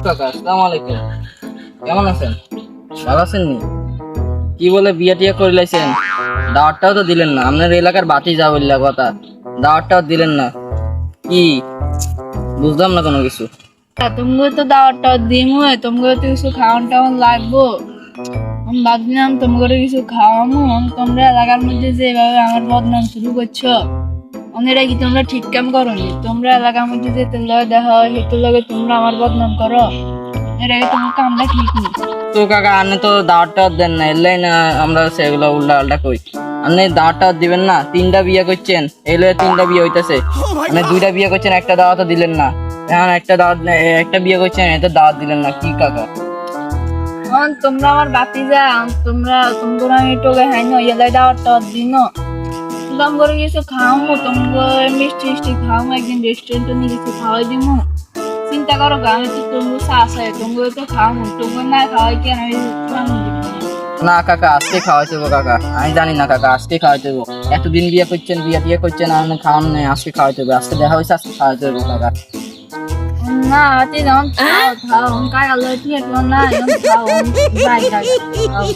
কাকা আসসালামু আলাইকুম, কেমন আছেন? ভালো আছেন নি? কি বলে বিয়ে টিয়ে করে লাইছেন? দাওয়াতটাও তো দিলেন না। আপনার এলাকার বাতি যা বললা কথা, দাওয়াতটাও দিলেন না। কি বুঝলাম না কোনো কিছু। তুমি তো দাওয়াতটা দিমু, তোমাকে তো কিছু খাওয়ান টাওয়ান লাগবো। আমি ভাবছিলাম তোমাকে কিছু খাওয়ামো। তোমরা এলাকার মধ্যে যেভাবে আমার বদনাম শুরু করছো, এটা কি তোমরা ঠিক কাম করো নি? তোমরা এলাকার মধ্যে যে তোর লগে দেখা হয় সেটার লগে তোমরা আমার বদনাম করো, এটা কি তোমার কামটা ঠিক নেই। তো কাকা আপনি তো দাওয়াতটাও দেন না, এলাই না আমরা সেগুলো উল্টা পাল্টা কই। আপনি দাওয়াতটাও দিবেন না? 3টা বিয়ে করছেন, এলে 3টা বিয়ে হইতেছে। আপনি 2টা বিয়ে করছেন, একটা দাওয়াতও দিলেন না। এখন একটা বিয়ে করছেন, এটা দাওয়াত দিলেন না, কি কাকা? তোমরা আমার বাতি যা, তোমরা আমি টোকে হাই নয় দাওয়াতটা দিন। তোমাকে কিছু খাওয়ামো, তোমাকে মিষ্টি মিষ্টি খাওয়ামো, একদিন রেস্টুরেন্টে নিয়ে কিছু খাওয়াই দিমু। চিন্তা করো আমি তো তোমার আছে, তোমাকে তো খাওয়ামো, তোমাকে না খাওয়াই কি আমি খাওয়ানো দিব? না কাকা, আজকে খাওয়াইতে দেবো কাকা। আমি জানি না কাকা, আজকে খাওয়াইতে দেবো। এতদিন বিয়ে করছেন, বিয়ে টিয়ে করছেন, আর খাওয়ানো নেই, আজকে খাওয়াইতে দেবো। আজকে দেখা হয়েছে, আজকে খাওয়াইতে দেবো কাকা। না তুই যখন খাও খাও কাই আলো ঠিক না, খাও যাই যাই খাও।